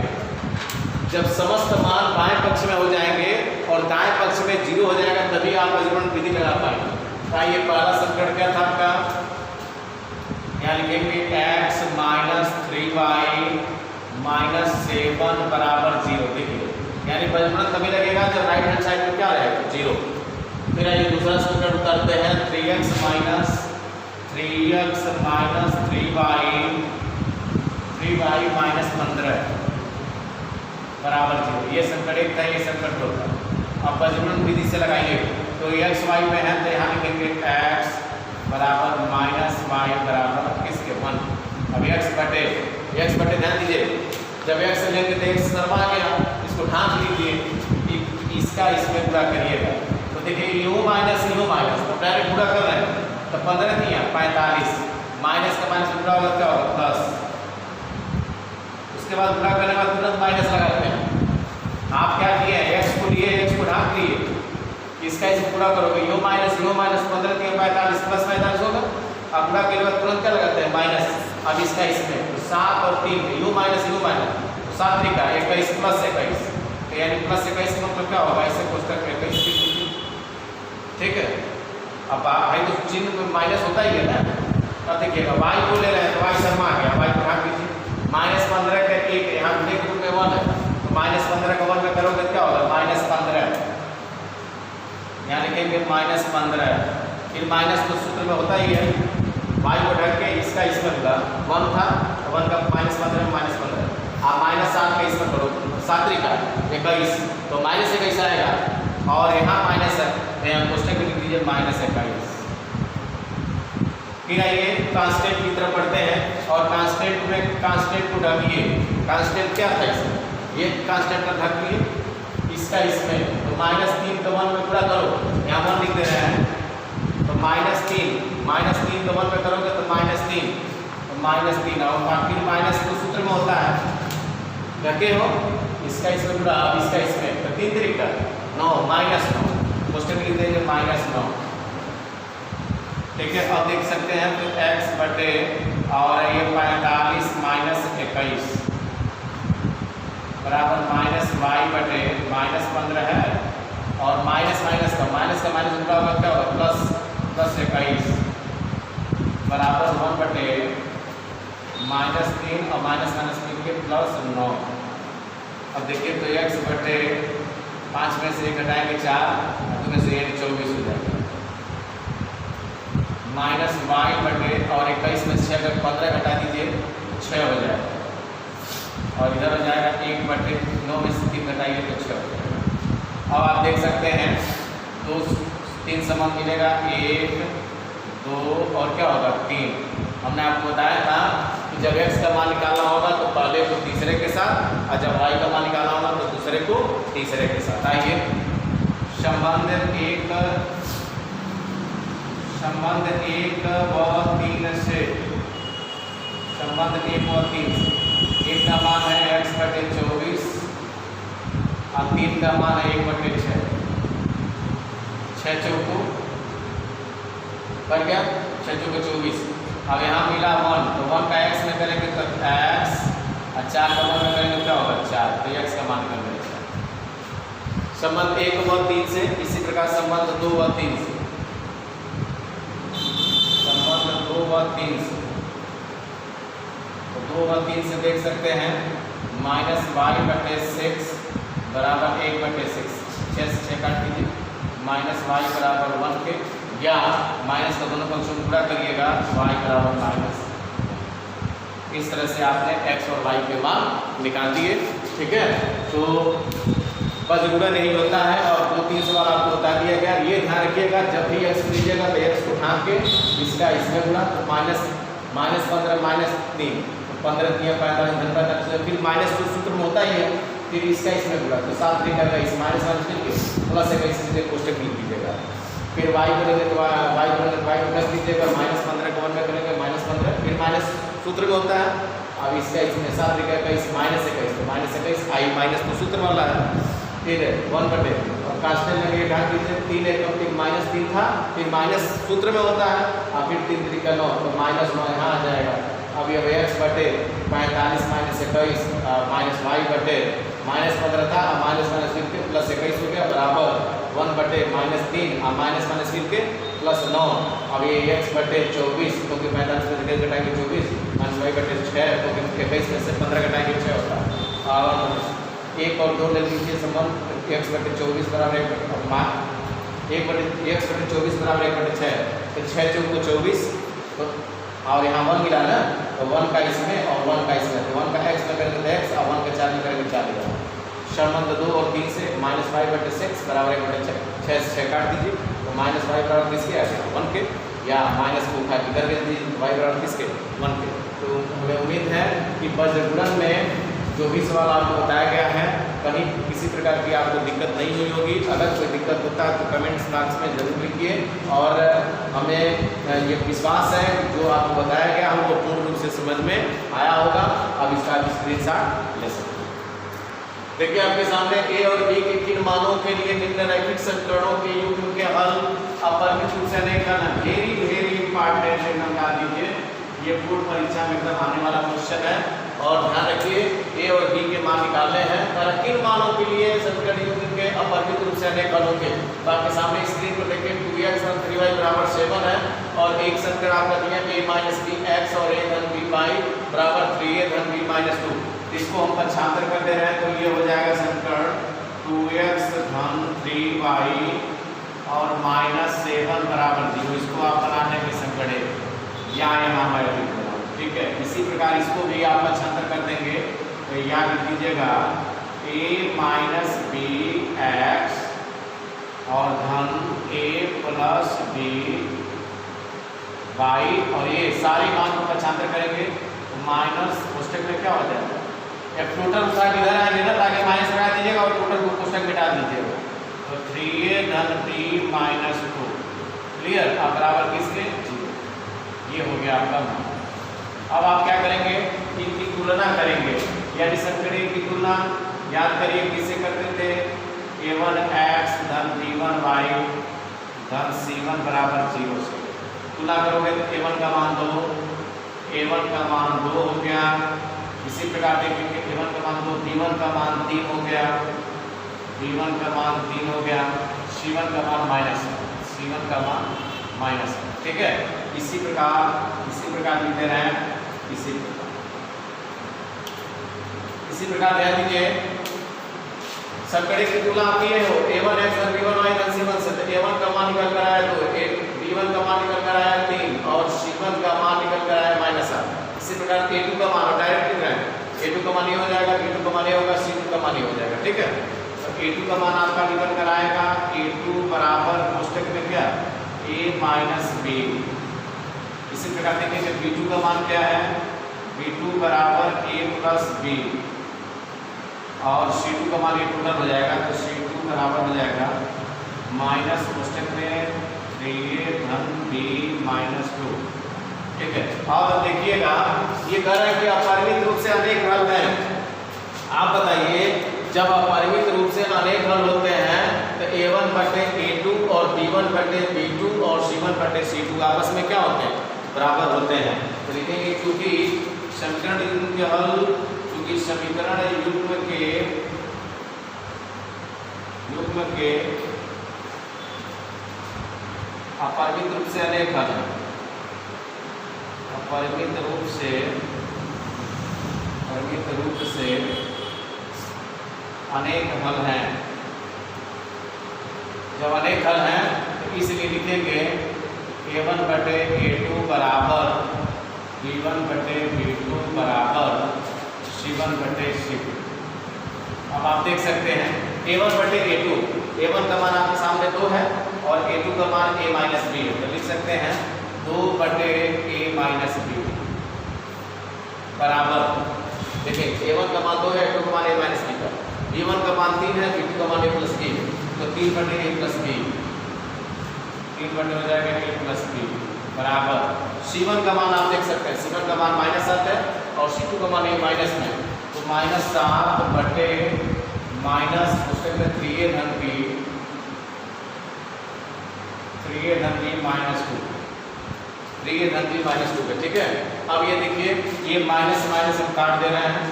जब समस्त मान बाएं पक्ष में हो जाएंगे और दाएं पक्ष में 0 हो जाएगा तभी आप वज्रगुणन विधि लगा पाएंगे। ये पहला समीकरण क्या था आपका, यहाँ लिखेंगे x - 3y - 7 बराबर 0। देखिए यानी बजगुणन तभी लगेगा जब राइट हैंड साइड में क्या रहेगा 0। फिर ये दूसरा समीकरण उतारते हैं 3x - 3y - 15 बराबर 0। ये समीकरण 1 था, ये समीकरण 2 था। अब बजगुणन विधि से लगाएंगे तो x y में है तो यहाँ लिखेंगे x बराबर -y बराबर किसके 1। अब x बटे ध्यान दीजिए, जब x लेंगे तो x शर्मा गया, इसको ढांक लीजिए, इसका इसमें पूरा करिएगा। तो देखिए यो माइनस तो डायरेक्ट पूरा कर रहे हैं, तो 15 दिया 45, माइनस का माइनस पूरा होगा क्या होगा प्लस, उसके बाद पूरा करने के बाद तुरंत माइनस लगाते हैं। आप क्या किए, x को लिए, x को ढांक लिए, इसका इसे पूरा करोगे, यो माइनस 15 दिया 45 प्लस 45 होगा। अब पूरा करने के बाद तुरंत क्या लगाते हैं माइनस। अब इसका इसमें तो 7 और 3 यो माइनस तो 7 3 का 21 प्लस 21, तो यानी प्लस 21 का मतलब क्या होगा, ऐसे कोष्टक में 21, ठीक है। अब भाई तो चिन्ह में माइनस होता ही है ना। अब देखिएगा y को ले रहे हैं तो y शर्मा आ गया, y को ढांक लीजिए, -15 का 1 यहाँ गुणे के रूप में 1 है, तो -15 का 1 में करोगे क्या होगा -15, यहाँ लिखेंगे -15। फिर माइनस तो सूत्र में होता ही है, y को ढक के इसका इसमें होगा 1 था, 1 का -15 -15, आप -7 का इसमें करो, 7 का 21, तो -21 आएगा और यहाँ माइनस है तो यहाँ कोष्टक में लिख दीजिए -21। फिर आइए कांस्टेंट की तरफ बढ़ते हैं और कांस्टेंट में कांस्टेंट को ढकिए। कांस्टेंट क्या था इसमें, ये कांस्टेंट का ढकिए, इसका इसमें तो -3 तो 1 में पूरा करो, यहाँ 1 लिख दे रहे हैं, तो -3 तो 1 में करोगे तो -3 और फिर माइनस तो सूत्र में होता है, रखे हो इसका इसमें पूरा, अब इसका इसमें, तो 3 तरीका 9 -9 क्वेश्चन लिख देंगे -9, ठीक है। अब देख सकते हैं तो x बटे और ये 45 - 21 बराबर -y बटे -15 है, और माइनस का माइनस उल्टा होगा, क्या होगा प्लस 21 बराबर 1 बटे -3 और माइनस मिल के +9। अब देखिए तो x बटे 5 में से 1 घटाएंगे 4, 2 में से 1 24 हो जाएगा, -y बटे और 21 में से अगर 15 घटा दीजिए 6 हो जाएगा, और इधर हो जाएगा 1 बटे 9 में से 3 घटाइए तो 6 हो जाएगा। अब आप देख सकते हैं 3 संबंध मिलेगा, 1 2 और क्या होगा 3। हमने आपको बताया था कि जब x का मान निकालना होगा तो पहले को तीसरे के साथ, और जब y का मान निकालना होगा तो दूसरे को तीसरे के साथ। आइए संबंध 1 व 3 से, संबंध 1 व 3 से 1 का मान है x बटे 24 और 3 का मान है 1 बटे 6, 6 चौको कर गया, 6 चौको 24। अब यहाँ मिला 1, तो 1 का x में करेंगे तो x, और 4 का 1 में करेंगे क्या होगा 4, तो x का मान कर लेंगे 4। संबंध 1 व 3 से, इसी प्रकार संबंध 2 व 3 से, संबंध 2 व 3 से, तो 2 व 3 से देख सकते हैं -y बटे 6 बराबर 1 बटे 6, 6 से 6 काट दीजिए, -y बराबर 1 के, या माइनस का दोनों फंक्शन पूरा करिएगा y बराबर माइनस। इस तरह से आपने x और y के मान निकाल दिए, ठीक है। तो बस गुणा नहीं होता है, और 2-3 सवाल आपको बता दिया गया। ये ध्यान रखिएगा जब भी x लीजिएगा तो x को उठा के इसका इसमें गुणा, तो -15 -3 तो 15 3 45 फिर माइनस तो सूत्र में होता ही है, फिर इसका इसमें गुणा, तो 7 तरीका का इस माइनस प्लस 21 से कोष्टक लिख दीजिएगा। फिर y करेंगे तो y प्लस दीजिएगा, -15 को 1 में करेंगे -15, फिर माइनस सूत्र में होता है। अब इसका इसमें 7 तरीका का इस -21 तो -21 i माइनस तो सूत्र वाला है, फिर 1 बटे और कांस्टेंट लगे ढाल दीजिए, 3 एक -3 था, फिर माइनस सूत्र में होता है, और फिर 3 तरीका 9 तो -9 यहाँ आ जाएगा। अब ये x बटे 45 - 21 -y बटे -15 था, और माइनस फिर के +21 हो गया बराबर 1 बटे -3 और माइनस फिर के +9। अब ये x बटे 24 क्योंकि 45 में से घटाएंगे 24, y बटे 6 क्योंकि 21 में से 15 घटाएंगे 6 होता है, और 1 और 2 ले लीजिए संबंध, x बटे 24 बराबर 1 बटे x बटे 24 बराबर 1 बटे 6, तो 6 चौको 24, तो और यहाँ 1 मिला ना, तो 1 का इसमें और 1 का इसमें, तो 1 का x में करेंगे तो x और 1 का 4 में करेंगे 4। संबंध 2 और 3 से -y बटे 6 बराबर 1 बटे 6 से 6 काट दीजिए, तो -y बराबर किसके आ गया 1 के, या माइनस को उठा इधर भेज दीजिए, y बराबर किसके 1 के। तो हमें उम्मीद है कि वज्रगुणन में जो भी सवाल आपको बताया गया है कहीं किसी प्रकार की आपको दिक्कत नहीं हुई होगी। अगर कोई दिक्कत होता है तो कमेंट्स बॉक्स में जरूर लिखिए, और हमें ये विश्वास है कि जो आपको बताया गया हमको पूर्ण रूप से समझ में आया होगा। अब इसका स्क्रीनशॉट ले सकते हैं। देखिए आपके सामने a और b के किन मानों के लिए निम्नलिखित समीकरणों के युग्म के हल अपरिमित रूप से निकालना। वेरी इंपॉर्टेंट एकदम याद लीजिए, ये बोर्ड परीक्षा में एकदम आने वाला क्वेश्चन है, और ध्यान रखिए a और b के मान निकालने हैं। किन मानों के लिए समीकरण युग्म के अपरिमित रूप से अनेक हलों के, तो आपके सामने स्क्रीन पर देखिए 2x और 3y बराबर 7 है, और एक समीकरण आपका दिया कि a माइनस b x और a धन b y बराबर 3a धन b माइनस 2। इसको हम पक्षांतर कर दे रहे हैं, तो ये हो जाएगा समीकरण 2x धन 3y और -7 बराबर 0। इसको आप बनाने के समीकरण यहाँ मैं, ठीक है। इसी प्रकार इसको भी आप पक्षांतर कर देंगे, तो यहाँ लिख दीजिएगा a माइनस b x और धन a प्लस b y, और ये सारे मान को पक्षांतर करेंगे तो माइनस कोष्टक में क्या हो जाएगा, एक टोटल साइड इधर आएंगे ना, ताकि माइनस लगा दीजिएगा और टोटल को कोष्टक मिटा दीजिएगा, तो 3a धन b माइनस 2। क्लियर? अब बराबर किसके? 0। ये हो गया आपका मान। अब आप क्या करेंगे? इनकी तुलना करेंगे, यानी संकरे की तुलना याद करिए किससे करते थे? a1x धन b1y धन c1 बराबर 0 से। तुलना करोगे तो a1 का मान 2, a1 का मान 2 हो गया। इसी प्रकार देखेंगे a1 का मान 2, b1 का मान 3 हो गया, b1 का मान 3 हो गया, c1 का मान माइनस है, c1 का मान माइनस है। ठीक है? इसी प्रकार लिखते रहे। इसी प्रकार ध्यान दीजिए, संकरे की तुलना आप किए हो a1x और b1y धन c1 से। तो a1 का मान निकल कर आया 2, b1 का मान निकल कर आया 3 और c1 का मान निकल कर आया -8। इसी प्रकार a2 का मान डायरेक्ट लिख रहे हैं, a2 का मान ये हो जाएगा, b2 का मान ये होगा, c2 का मान ये हो जाएगा। ठीक है? तो a2 का मान आपका निकल कर आएगा a2 बराबर कोष्टक में क्या? a minus b। इसी प्रकार देखिए b2 का मान क्या है? b2 बराबर a प्लस b और c2 का मान ये टोटल हो जाएगा, तो c2 बराबर हो जाएगा माइनस कोष्टक में 3a धन b माइनस 2। ठीक है? अब देखिएगा ये कह रहा है कि अपरिमित रूप से अनेक हल हैं। आप बताइए, जब अपरिमित रूप से अनेक हल होते हैं तो a1 बटे a2 और b1 बटे b2 और c1 बटे c2 आपस में क्या होते हैं? बराबर होते हैं। तो लिखेंगे क्योंकि समीकरण युग्म के हल, क्योंकि समीकरण युग्म के अपरिमित रूप से अनेक हल हैं। अपरिमित रूप से अनेक हल हैं। जब अनेक हल हैं तो इसलिए लिखेंगे a1 बटे a2 बराबर b1 बटे b2 बराबर c1 बटे c2। अब आप देख सकते हैं a1 बटे a2, a1 का मान आपके सामने 2 है और a2 का मान a माइनस b है, तो लिख सकते हैं 2 बटे a माइनस b बराबर, देखिए a1 का मान 2 है, a2 का मान a माइनस b का, b1 का मान 3 है, b2 का मान a प्लस b, तो 3 बटे a प्लस b, 3 बटे हो जाएगा a प्लस b बराबर c1 का मान आप देख सकते हैं, c1 का मान -7 है और c2 का मान a माइनस में, तो -7 बटे माइनस उसके में 3a धन b माइनस 2, 3a धन b माइनस 2 है। ठीक है? अब ये देखिए ये माइनस माइनस हम काट दे रहे हैं,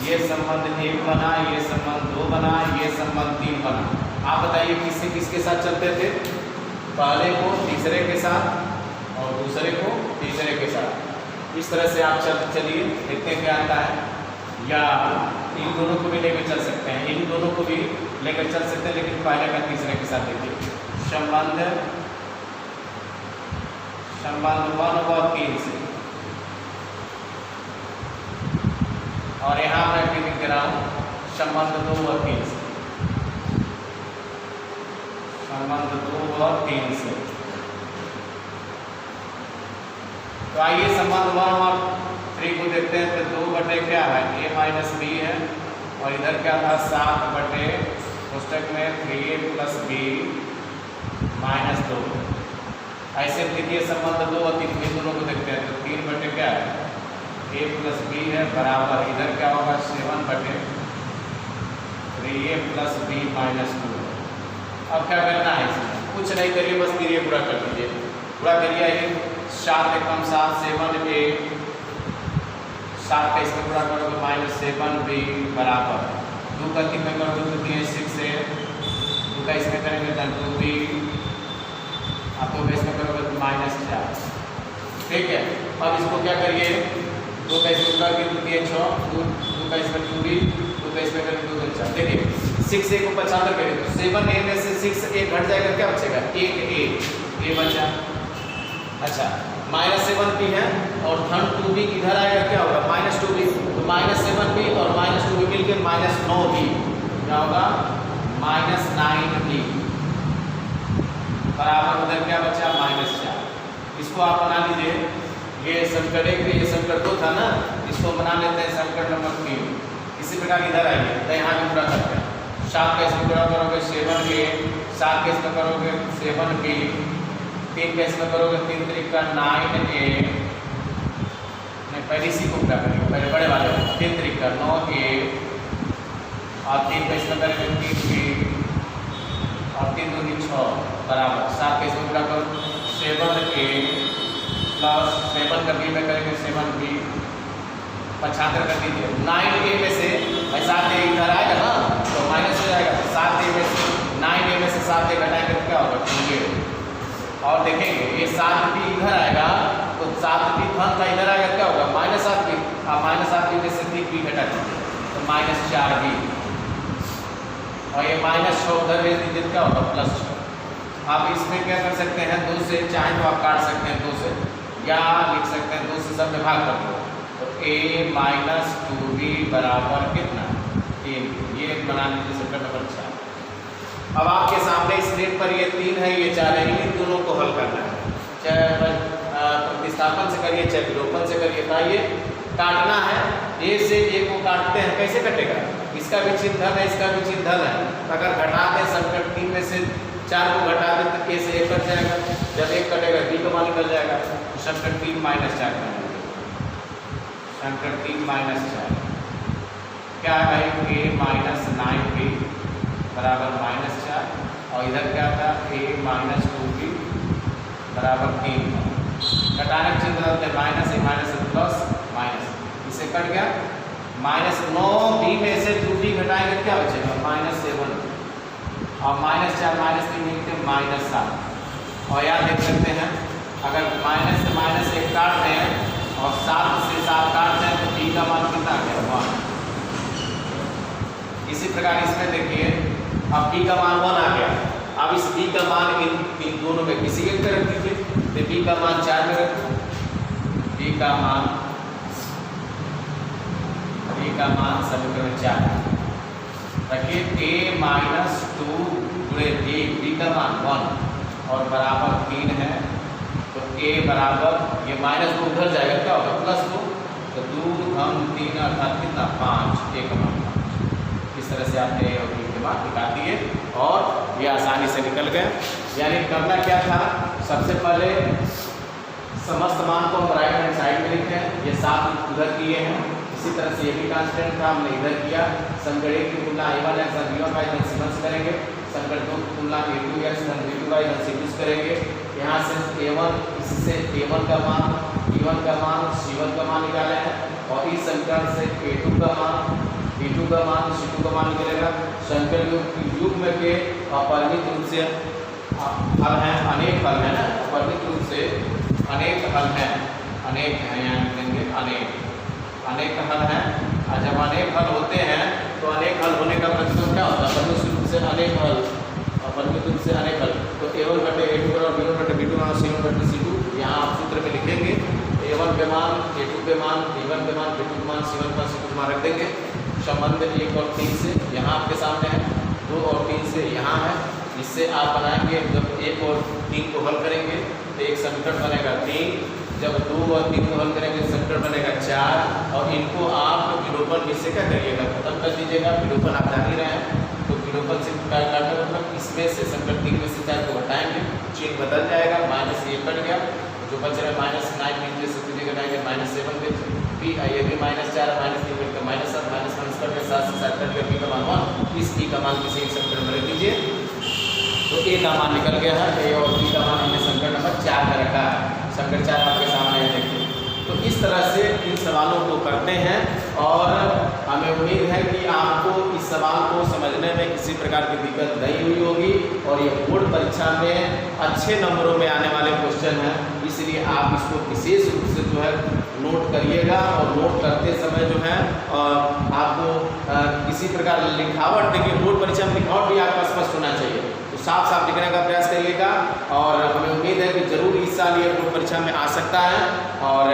ये संबंध 1 बना, ये संबंध 2 बना, ये संबंध 3 बना। आप बताइए किससे किसके साथ चलते थे? पहले को तीसरे के साथ और दूसरे को तीसरे के साथ। इस तरह से आप चलिए देखते हैं क्या आता है, या इन दोनों को भी लेकर चल सकते हैं, इन दोनों को भी लेकर चल सकते हैं, लेकिन पहले का तीसरे के साथ देखिए। संबंध 1 और 3 से, और यहाँ मैं भी लिख रहा हूँ संबंध 2 और 3 से, संबंध 2 और 3 से। तो आइए संबंध 1 और 3 को देखते हैं। तो 2 बटे क्या है? a माइनस b है और इधर क्या था? 7 बटे कोष्टक में 3a प्लस b माइनस 2। ऐसे देखिए संबंध 2 और 3 इन दोनों को देखते हैं। तो 3 बटे क्या है? a प्लस b है बराबर, इधर क्या होगा? 7 बटे 3a प्लस b माइनस 2। अब क्या करना है इसमें? कुछ नहीं करिए, बस क्रिया पूरा कर लीजिए। पूरा करिए, 7 एकम 7, 7a, 7 का इसमें पूरा करोगे -7b बराबर 2 का 3 में करोगे तो 3 6a, 2 का इसमें करेंगे तो 2b, आप 2 का इसमें करोगे तो -4। ठीक है? अब इसको क्या करिए, 2 का इसमें करके 2 6, 2 का इसमें 2b, 2 का इसमें करके 2 4। देखिए 6a को 75 करें तो 7a में से 6a घट जाएगा, क्या बचेगा? 8a बचा। अच्छा, -7b है और धन 2b इधर आएगा, क्या होगा? -2b, तो -7b और -2b मिलकर -9b, क्या होगा? -9b बराबर उधर क्या बचा? -4। इसको आप बना लीजिए, ये समीकरण 1 ये समीकरण 2 था ना, इसको बना लेते हैं समीकरण नंबर 3। इसी प्रकार इधर आइए तो यहाँ भी पूरा करते हैं। 7 का इसमें पूरा करोगे 7a, 4 के इसमें करोगे 7b, 3 के इसमें करोगे 3 3 9a, नहीं पहले इसी को क्या करेंगे, पहले बड़े वाले 3 3 9a, और 3 के इसमें करेंगे 3b, और 3 दूनी 6 बराबर 7 के इसमें क्या करो 7a प्लस 7 का b में करेंगे 7b, 75 कर दीजिए। 9a में से 7a इधर आएगा ना तो माइनस हो जाएगा, तो 7a में से 9a में से 7a घटाएंगे तो क्या होगा 2a, और देखेंगे ये 7b इधर आएगा तो 7b धन का इधर आएगा क्या होगा -7b, आप -7b में से 3b घटा दीजिए तो -4b, और ये -6 उधर भेज दीजिए क्या होगा +6। आप इसमें क्या कर सकते हैं 2 से, चाहे तो आप काट सकते हैं 2 से, या लिख सकते हैं 2 से सब में भाग कर दो, तो a - 2b बराबर कितना 3, ये बना लीजिए समीकरण नंबर 4। अब आपके सामने इस प्लेट पर ये 3 है, ये 4 है, इन दोनों को हल करना है, चाहे प्रतिस्थापन से करिए चाहे विलोपन से करिए, बताइए काटना है, a से a को काटते हैं, कैसे कटेगा, इसका भी चिन्ह धन है इसका भी चिन्ह धन है, अगर घटा दें समीकरण 3 में से 4 को घटा दें तो a से 1 कट जाएगा, जब 1 कटेगा b का मान निकल जाएगा, समीकरण 3 - 4 समीकरण 3 - 4 क्या है भाई a - 9b बराबर -4, और इधर क्या था a - 2b बराबर 3, घटाने का चिन्ह बदलते माइनस a प्लस माइनस, इससे कट गया -9b में से 2b घटाएंगे क्या बचेगा -7, और -4 -3 लिखते -7, और यहाँ देख सकते हैं अगर माइनस से माइनस 1 काट दें और 7 से 7 काट दें तो b का मान कितना आ गया 1। इसी प्रकार इसमें देखिए अब b का मान 1 आ गया, अब इस b का मान इन दोनों में किसी एक पे रख दीजिए, तो b का मान 4 में रखो, b का मान समीकरण 4 रखिए, a - 2 गुणे b का मान 1 और बराबर 3 है, तो a बराबर ये -2 उधर जाएगा क्या होगा +2, तो 2 हम 3 अर्थात कितना 5, a का मान 5। इस तरह से आपने a और b के मान निकाल दिए और ये आसानी से निकल गए। यानी करना क्या था, सबसे पहले समस्त मान को हम राइट हैंड साइड में लिखे हैं, ये 7 उधर किए हैं, इसी तरह से ये भी कांस्टेंट था हमने इधर किया, समीकरण 1 की तुलना a1 x b1 c1 से करेंगे, समीकरण 2 की तुलना a2x b2 c2 से करेंगे, यहाँ से a1 इससे a1 का मान b1 का मान c1 का मान निकाले हैं, और इस समीकरण से a2 का मान b2 का मान c2 का मान निकलेगा। समीकरण युग्म के अपरिमित रूप से हल हैं, अनेक हल है ना, अपरिमित रूप से अनेक हल हैं, अनेक हैं, यहाँ लिखेंगे अनेक हल हैं, और जब अनेक हल होते हैं तो अनेक हल होने का मतलब क्या होता है, अपरिमित रूप से अनेक हल, अपरिमित रूप से अनेक हल, तो a1 बटे a2 और b1 बटे b2 और c1 बटे c2, यहाँ आप सूत्र में लिखेंगे a1 के मान a2 के मान b1 के मान b2 के मान c1 के मान c2 के मान रख देंगे। संबंध 1 और 3 से यहाँ आपके सामने है, 2 और 3 से यहाँ है, इससे आप बनाएंगे जब 1 और 3 को हल करेंगे तो एक समीकरण बनेगा 3, जब 2 और 3 को हल करेंगे समीकरण बनेगा 4, और इनको आप विलोपन से क्या करिएगा खत्म कर दीजिएगा, विलोपन आप जान ही रहे हैं, तो विलोपन से काटने मतलब इसमें से समीकरण 3 में से 4 को हटाएंगे, चिन्ह बदल जाएगा, -1 कट गया, जो बच रहा है -9 नीचे से घटाएंगे -7 पे b, ये भी -4 -3 कट के -7 -1 कट के 7 से 7 कट के b का मान 1, इस b का मान किसी एक समीकरण में रख दीजिए, तो a का मान निकल गया है, a और b का मान हमने समीकरण नंबर 4 में रखा है, समीकरण 4 आपके सामने है देखिए। तो इस तरह से इन सवालों को करते हैं, और हमें उम्मीद है कि आपको इस सवाल को समझने में किसी प्रकार की दिक्कत नहीं हुई होगी, और ये बोर्ड परीक्षा में अच्छे नंबरों में आने वाले क्वेश्चन हैं, इसलिए आप इसको विशेष रूप से जो है नोट करिएगा, और नोट करते समय जो है आपको किसी प्रकार लिखावट, देखिए बोर्ड परीक्षा में लिखावट भी आपका स्पष्ट होना चाहिए, तो साफ साफ लिखने का प्रयास करिएगा, और हमें उम्मीद है कि जरूर इस साल ये बोर्ड परीक्षा में आ सकता है। और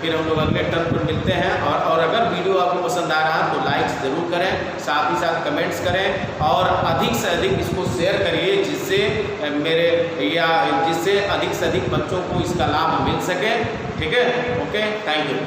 फिर हम लोग अगले टर्म पर मिलते हैं, और अगर वीडियो आपको पसंद आ रहा है तो लाइक्स जरूर करें, साथ ही साथ कमेंट्स करें, और अधिक से अधिक इसको शेयर करिए, जिससे अधिक से अधिक बच्चों को इसका लाभ मिल सके। ठीक है, ओके, थैंक यू।